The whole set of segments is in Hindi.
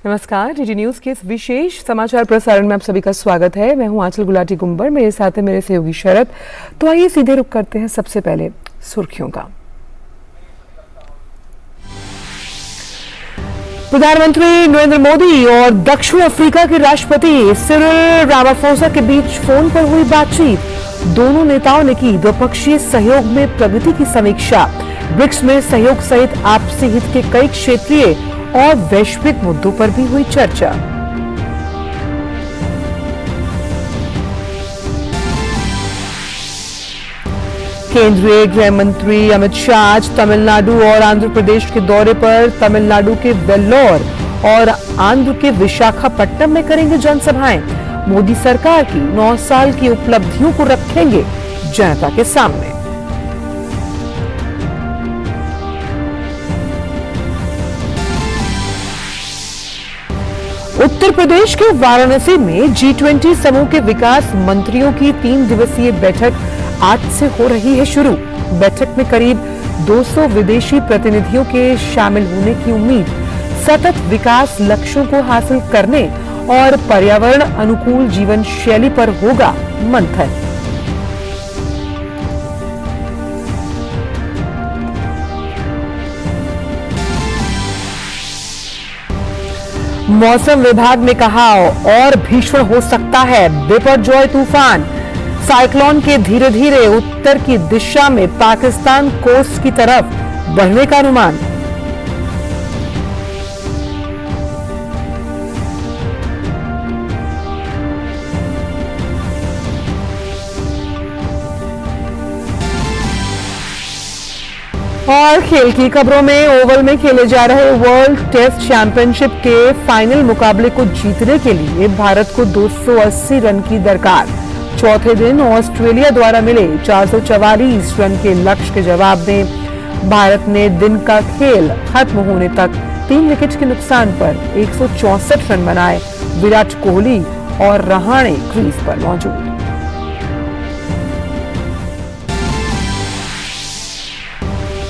नमस्कार, डीडी न्यूज के इस विशेष समाचार प्रसारण में आप सभी का स्वागत है। मैं हूं आंचल गुलाटी गुंबर, मेरे साथ है मेरे सहयोगी शरद। तो आइए सीधे रुख करते हैं सबसे पहले सुर्खियों का। प्रधानमंत्री नरेंद्र मोदी और दक्षिण अफ्रीका के राष्ट्रपति सिरिल रामाफोसा के बीच फोन पर हुई बातचीत। दोनों नेताओं ने की द्विपक्षीय सहयोग में प्रगति की समीक्षा। ब्रिक्स में सहयोग सहित आपसी हित के कई क्षेत्रीय और वैश्विक मुद्दों पर भी हुई चर्चा। केंद्रीय गृह मंत्री अमित शाह आज तमिलनाडु और आंध्र प्रदेश के दौरे पर तमिलनाडु के वेल्लोर और आंध्र के विशाखापट्टनम में करेंगे जनसभाएं। मोदी सरकार की 9 साल की उपलब्धियों को रखेंगे जनता के सामने। उत्तर प्रदेश के वाराणसी में G20 समूह के विकास मंत्रियों की 3 दिवसीय बैठक आज से हो रही है शुरू। बैठक में करीब 200 विदेशी प्रतिनिधियों के शामिल होने की उम्मीद। सतत विकास लक्ष्यों को हासिल करने और पर्यावरण अनुकूल जीवन शैली पर होगा मंथन। मौसम विभाग ने कहा और भीषण हो सकता है बिपरजॉय तूफान। साइक्लोन के धीरे धीरे उत्तर की दिशा में पाकिस्तान कोस्ट की तरफ बढ़ने का अनुमान। और खेल की खबरों में ओवल में खेले जा रहे वर्ल्ड टेस्ट चैंपियनशिप के फाइनल मुकाबले को जीतने के लिए भारत को 280 रन की दरकार। चौथे दिन ऑस्ट्रेलिया द्वारा मिले 444 रन के लक्ष्य के जवाब में भारत ने दिन का खेल खत्म होने तक 3 विकेट के नुकसान पर 164 रन बनाए। विराट कोहली और रहाणे क्रीज पर मौजूद।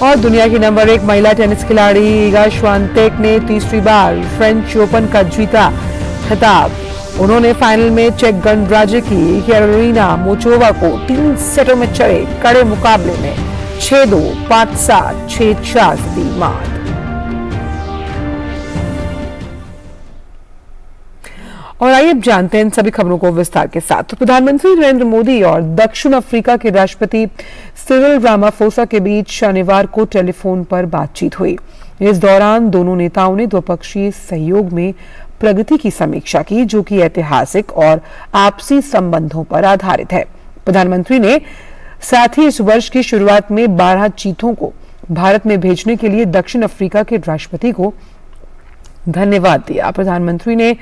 और दुनिया की नंबर 1 महिला टेनिस खिलाड़ी इगा श्वांतेक ने तीसरी बार फ्रेंच ओपन का जीता खिताब। उन्होंने फाइनल में चेक गणराज्य की कैरोलिना मोचोवा को 3 सेटों में चले कड़े मुकाबले में 6-2, 5-7, 6-4 से दी मात। और आइए अब जानते हैं इन सभी खबरों को विस्तार के साथ। तो प्रधानमंत्री नरेंद्र मोदी और दक्षिण अफ्रीका के राष्ट्रपति सिरिल रामाफोसा के बीच शनिवार को टेलीफोन पर बातचीत हुई। इस दौरान दोनों नेताओं ने द्विपक्षीय सहयोग में प्रगति की समीक्षा की, जो कि ऐतिहासिक और आपसी संबंधों पर आधारित है। प्रधानमंत्री ने साथ ही इस वर्ष की शुरुआत में 12 चीतों को भारत में भेजने के लिए दक्षिण अफ्रीका के राष्ट्रपति को धन्यवाद दिया। प्रधानमंत्री ने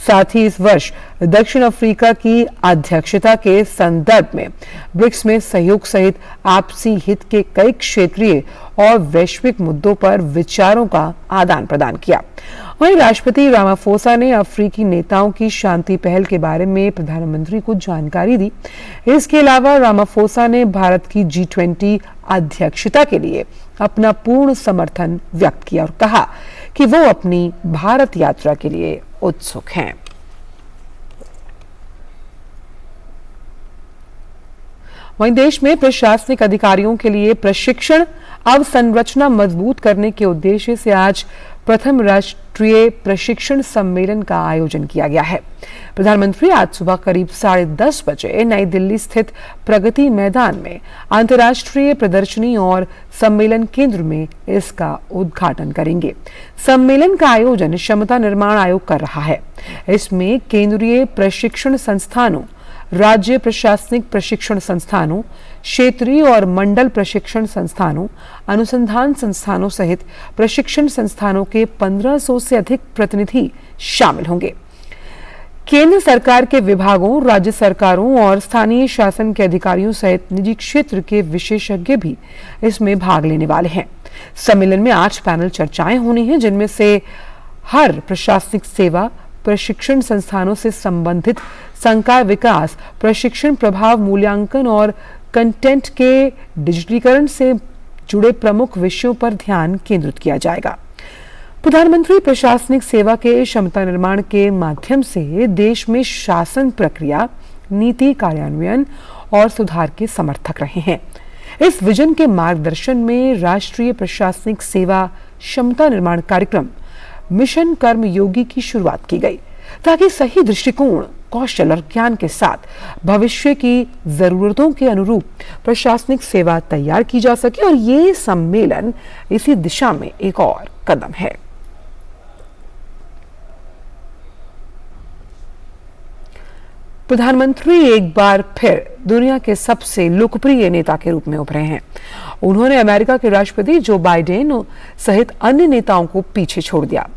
साथ ही इस वर्ष दक्षिण अफ्रीका की अध्यक्षता के संदर्भ में ब्रिक्स में सहयोग सहित आपसी हित के कई क्षेत्रीय और वैश्विक मुद्दों पर विचारों का आदान प्रदान किया। वहीं राष्ट्रपति रामाफोसा ने अफ्रीकी नेताओं की शांति पहल के बारे में प्रधानमंत्री को जानकारी दी। इसके अलावा रामाफोसा ने भारत की G20 अध्यक्षता के लिए अपना पूर्ण समर्थन व्यक्त किया और कहा कि वो अपनी भारत यात्रा के लिए उत्सुक हैं। वहीं देश में प्रशासनिक अधिकारियों के लिए प्रशिक्षण अवसंरचना मजबूत करने के उद्देश्य से आज प्रथम राष्ट्रीय प्रशिक्षण सम्मेलन का आयोजन किया गया है। प्रधानमंत्री आज सुबह करीब 10:30 बजे नई दिल्ली स्थित प्रगति मैदान में अंतर्राष्ट्रीय प्रदर्शनी और सम्मेलन केंद्र में इसका उद्घाटन करेंगे। सम्मेलन का आयोजन क्षमता निर्माण आयोग कर रहा है। इसमें केंद्रीय प्रशिक्षण संस्थानों, राज्य प्रशासनिक प्रशिक्षण संस्थानों, क्षेत्रीय और मंडल प्रशिक्षण संस्थानों, अनुसंधान संस्थानों सहित प्रशिक्षण संस्थानों के 1500 से अधिक प्रतिनिधि शामिल होंगे। केंद्र सरकार के विभागों, राज्य सरकारों और स्थानीय शासन के अधिकारियों सहित निजी क्षेत्र के विशेषज्ञ भी इसमें भाग लेने वाले हैं। सम्मेलन में 8 पैनल चर्चाएं होनी हैं, जिनमें से हर प्रशासनिक सेवा, प्रशिक्षण संस्थानों से संबंधित संकाय विकास, प्रशिक्षण प्रभाव मूल्यांकन और कंटेंट के डिजिटलीकरण से जुड़े प्रमुख विषयों पर ध्यान केंद्रित किया जाएगा। प्रधानमंत्री प्रशासनिक सेवा के क्षमता निर्माण के माध्यम से देश में शासन प्रक्रिया, नीति कार्यान्वयन और सुधार के समर्थक रहे हैं। इस विजन के मार्गदर्शन में राष्ट्रीय प्रशासनिक सेवा क्षमता निर्माण कार्यक्रम मिशन कर्मयोगी की शुरुआत की गई, ताकि सही दृष्टिकोण, कौशल और ज्ञान के साथ भविष्य की जरूरतों के अनुरूप प्रशासनिक सेवा तैयार की जा सके। और ये सम्मेलन इसी दिशा में एक और कदम है। प्रधानमंत्री एक बार फिर दुनिया के सबसे लोकप्रिय नेता के रूप में उभरे हैं। उन्होंने अमेरिका के राष्ट्रपति जो बाइडेन सहित अन्य नेताओं को पीछे छोड़ दिया।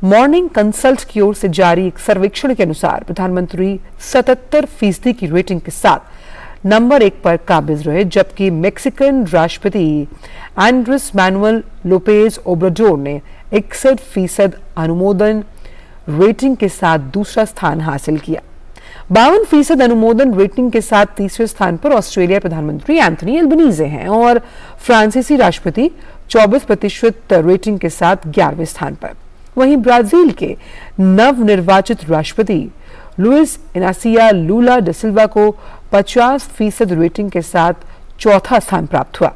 मॉर्निंग कंसल्ट की ओर से जारी एक सर्वेक्षण के अनुसार प्रधानमंत्री 77% की रेटिंग के साथ नंबर 1 पर काबिज रहे, जबकि मेक्सिकन राष्ट्रपति एंड्रेस मैनुअल लोपेज ओब्राडोर ने 61% अनुमोदन रेटिंग के साथ दूसरा स्थान हासिल किया। 52% अनुमोदन रेटिंग के साथ तीसरे स्थान पर ऑस्ट्रेलिया प्रधानमंत्री एंथनी एल्बनीज़े हैं और फ्रांसीसी राष्ट्रपति 24% रेटिंग के साथ 11वें स्थान पर। वहीं ब्राजील के नवनिर्वाचित राष्ट्रपति लुइस इनासिया लूला दा सिल्वा को 50% रेटिंग के साथ चौथा स्थान प्राप्त हुआ।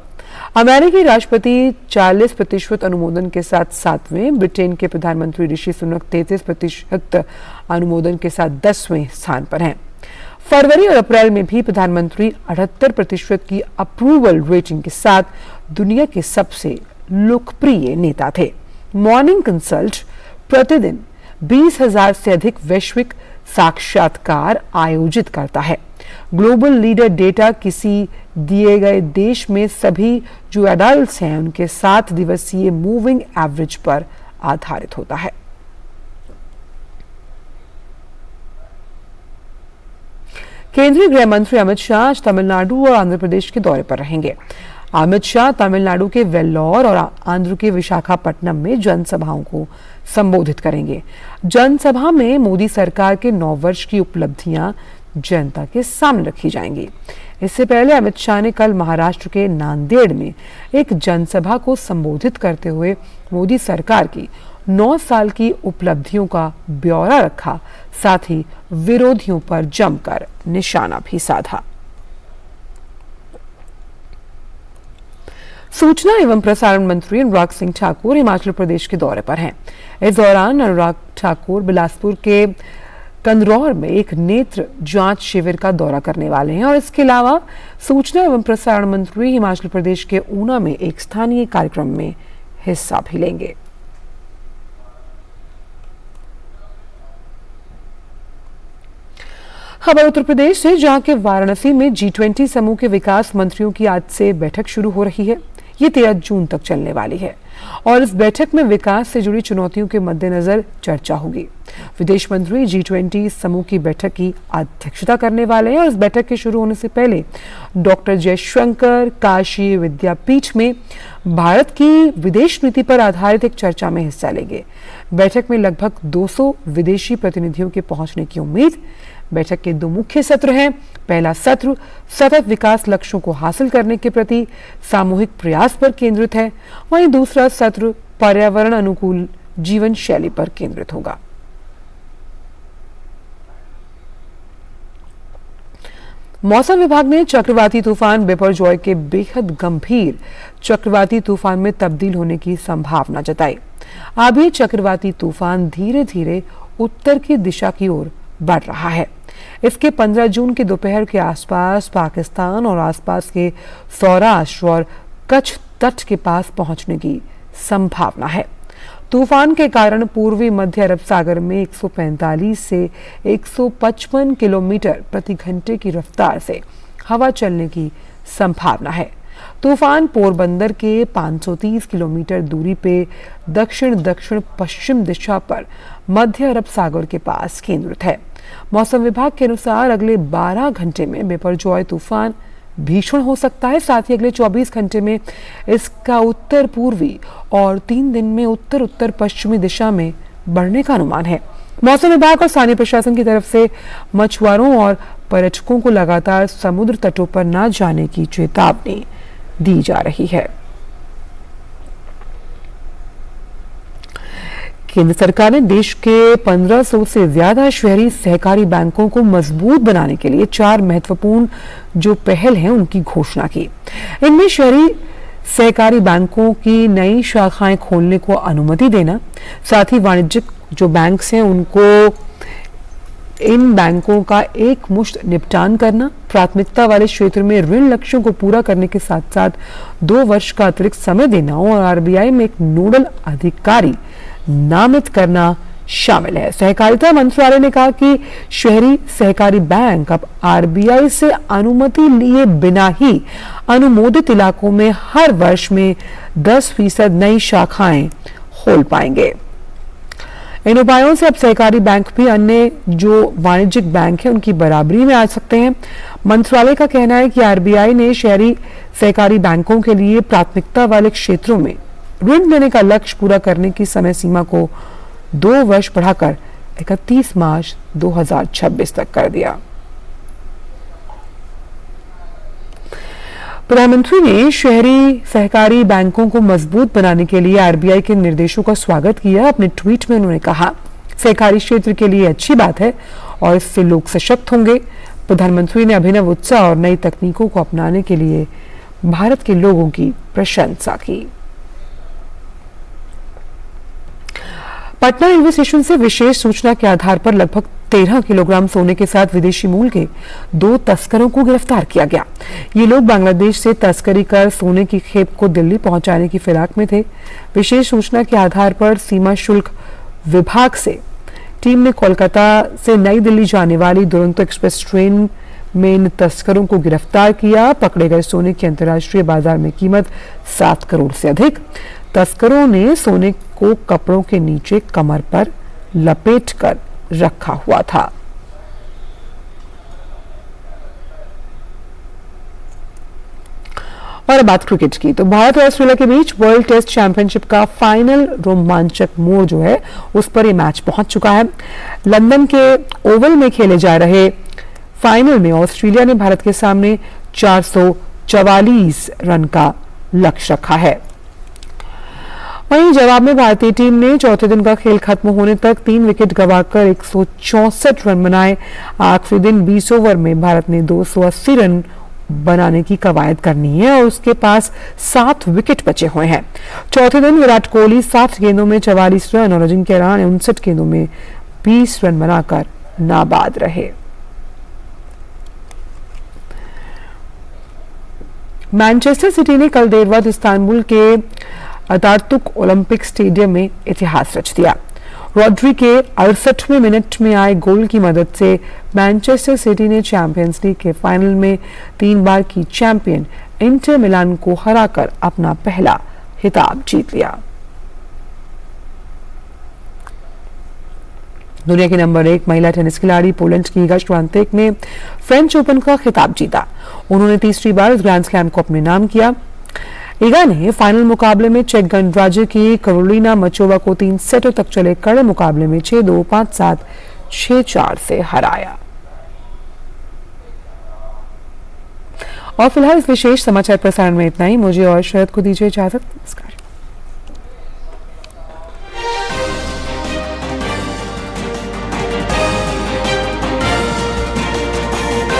अमेरिकी राष्ट्रपति 40% अनुमोदन के साथ 7वें, ब्रिटेन के प्रधानमंत्री ऋषि सुनक 33% अनुमोदन के साथ 10वें स्थान पर हैं। फरवरी और अप्रैल में भी प्रधानमंत्री 78% की अप्रूवल रेटिंग के साथ दुनिया के सबसे लोकप्रिय नेता थे। मॉर्निंग कंसल्ट प्रतिदिन 20,000 से अधिक वैश्विक साक्षात्कार आयोजित करता है। ग्लोबल लीडर डेटा किसी दिए गए देश में सभी जो एडल्ट्स हैं उनके 7 दिवसीय मूविंग एवरेज पर आधारित होता है। केंद्रीय गृह मंत्री अमित शाह आज तमिलनाडु और आंध्र प्रदेश के दौरे पर रहेंगे। अमित शाह तमिलनाडु के वेल्लोर और आंध्र के विशाखापट्टनम में जनसभाओं को संबोधित करेंगे। जनसभा में मोदी सरकार के 9 वर्ष की उपलब्धियां जनता के सामने रखी जाएंगी। इससे पहले अमित शाह ने कल महाराष्ट्र के नांदेड़ में एक जनसभा को संबोधित करते हुए मोदी सरकार की 9 साल की उपलब्धियों का ब्यौरा रखा, साथ ही विरोधियों पर जमकर निशाना भी साधा। सूचना एवं प्रसारण मंत्री अनुराग सिंह ठाकुर हिमाचल प्रदेश के दौरे पर हैं। इस दौरान अनुराग ठाकुर बिलासपुर के कंदरौर में एक नेत्र जांच शिविर का दौरा करने वाले हैं और इसके अलावा सूचना एवं प्रसारण मंत्री हिमाचल प्रदेश के ऊना में एक स्थानीय कार्यक्रम में हिस्सा भी लेंगे। खबर उत्तर प्रदेश से, जहां के वाराणसी में G20 समूह के विकास मंत्रियों की आज से बैठक शुरू हो रही है। ये 13 जून तक चलने वाली है और इस बैठक में विकास से जुड़ी चुनौतियों के मद्देनजर चर्चा होगी। विदेश मंत्री G20 समूह की बैठक की अध्यक्षता करने वाले हैं और इस बैठक के शुरू होने से पहले डॉक्टर जयशंकर काशी विद्यापीठ में भारत की विदेश नीति पर आधारित एक चर्चा में हिस्सा लेंगे। बैठक में लगभग 200 विदेशी प्रतिनिधियों के पहुंचने की उम्मीद। बैठक के 2 मुख्य सत्र हैं। पहला सत्र सतत विकास लक्ष्यों को हासिल करने के प्रति सामूहिक प्रयास पर केंद्रित है, वहीं दूसरा सत्र पर्यावरण अनुकूल जीवन शैली पर केंद्रित होगा। मौसम विभाग ने चक्रवाती तूफान बिपरजॉय के बेहद गंभीर चक्रवाती तूफान में तब्दील होने की संभावना जताई। अब ये चक्रवाती तूफान धीरे धीरे उत्तर की दिशा की ओर बढ़ रहा है। इसके 15 जून के दोपहर के आसपास पाकिस्तान और आसपास के सौराष्ट्र और कच्छ तट के पास पहुंचने की संभावना है। तूफान के कारण पूर्वी मध्य अरब सागर में 145 से 155 किलोमीटर प्रति घंटे की रफ्तार से हवा चलने की संभावना है। तूफान पोरबंदर के 530 किलोमीटर दूरी पे दक्षिण दक्षिण पश्चिम दिशा पर मध्य अरब सागर के पास केंद्रित है। मौसम विभाग के अनुसार अगले 12 घंटे में बिपरजॉय तूफान भीषण हो सकता है। साथ ही अगले 24 घंटे में इसका उत्तर पूर्वी और 3 दिन में उत्तर उत्तर पश्चिमी दिशा में बढ़ने का अनुमान है। मौसम विभाग और स्थानीय प्रशासन की तरफ से मछुआरों और पर्यटकों को लगातार समुद्र तटों पर न जाने की चेतावनी दी जा रही है। केंद्र सरकार ने देश के 1500 से ज्यादा शहरी सहकारी बैंकों को मजबूत बनाने के लिए 4 महत्वपूर्ण जो पहल हैं उनकी घोषणा की। इनमें शहरी सहकारी बैंकों की नई शाखाएं खोलने को अनुमति देना, साथ ही वाणिज्यिक जो बैंक्स हैं उनको इन बैंकों का एक मुश्त निपटान करना, प्राथमिकता वाले क्षेत्र में ऋण लक्ष्यों को पूरा करने के साथ साथ 2 वर्ष का अतिरिक्त समय देना और आरबीआई में एक नोडल अधिकारी नामित करना शामिल है। सहकारिता मंत्रालय ने कहा कि शहरी सहकारी बैंक अब आरबीआई से अनुमति लिए बिना ही अनुमोदित इलाकों में हर वर्ष में 10% नई शाखाएं खोल पाएंगे। इन उपायों से अब सहकारी बैंक भी अन्य जो वाणिज्यिक बैंक है उनकी बराबरी में आ सकते हैं। मंत्रालय का कहना है कि आरबीआई ने शहरी सहकारी बैंकों के लिए प्राथमिकता वाले क्षेत्रों में ऋण देने का लक्ष्य पूरा करने की समय सीमा को 2 वर्ष बढ़ाकर 31 मार्च 2026 तक कर दिया। प्रधानमंत्री ने शहरी सहकारी बैंकों को मजबूत बनाने के लिए आरबीआई के निर्देशों का स्वागत किया। अपने ट्वीट में उन्होंने कहा, सहकारी क्षेत्र के लिए अच्छी बात है और इससे लोग सशक्त होंगे। प्रधानमंत्री ने अभिनव उत्साह और नई तकनीकों को अपनाने के लिए भारत के लोगों की प्रशंसा की। पटना रेलवे स्टेशन से विशेष सूचना के आधार पर लगभग 13 किलोग्राम सोने के साथ विदेशी मूल के 2 तस्करों को गिरफ्तार किया गया। ये लोग बांग्लादेश से तस्करी कर सोने की खेप को दिल्ली पहुंचाने की फिराक में थे। विशेष सूचना के आधार पर सीमा शुल्क विभाग से टीम ने कोलकाता से नई दिल्ली जाने वाली दुरंतो एक्सप्रेस ट्रेन में इन तस्करों को गिरफ्तार किया। पकड़े गए सोने की अंतर्राष्ट्रीय बाजार में कीमत 7 करोड़ से अधिक। तस्करों ने सोने को कपड़ों के नीचे कमर पर लपेटकर रखा हुआ था। और अब बात क्रिकेट की, तो भारत और ऑस्ट्रेलिया के बीच वर्ल्ड टेस्ट चैंपियनशिप का फाइनल रोमांचक मोड़ जो है उस पर ये मैच पहुंच चुका है। लंदन के ओवल में खेले जा रहे फाइनल में ऑस्ट्रेलिया ने भारत के सामने 444 रन का लक्ष्य रखा है। वहीं जवाब में भारतीय टीम ने चौथे दिन का खेल खत्म होने तक 3 विकेट गंवाकर 164 रन बनाए। आखिरी दिन 20 ओवर में भारत ने 280 रन बनाने की कवायद करनी है और उसके पास 7 विकेट बचे हुए हैं। चौथे दिन विराट कोहली 7 गेंदों में 44 रन और अजिंक्य रहाणे 59 गेंदों में 20 रन बनाकर नाबाद रहे। मैनचेस्टर सिटी ने कल देर रात इस्तांबुल के अतातुर्क ओलंपिक स्टेडियम में इतिहास रच दिया। रॉड्री के 68वें मिनट में आए गोल की मदद से मैनचेस्टर सिटी ने चैंपियंस लीग के फाइनल में 3 बार की चैंपियन इंटर मिलान को हराकर अपना पहला खिताब जीत लिया। दुनिया की नंबर 1 महिला टेनिस खिलाड़ी पोलैंड की इगा श्वांतेक ने फ्रेंच ओपन का खिताब जीता। उन्होंने तीसरी बार इस ग्रैंड स्लैम को अपने नाम किया। इगा ने फाइनल मुकाबले में चेक गणराज्य की कैरोलिना मचोवा को 3 सेटों तक चले कड़े मुकाबले में 6-2, 5-7, 6-4 से हराया। और फिलहाल इस विशेष समाचार प्रसारण में इतना ही। मुझे और शरद को दीजिए इजाजत। नमस्कार।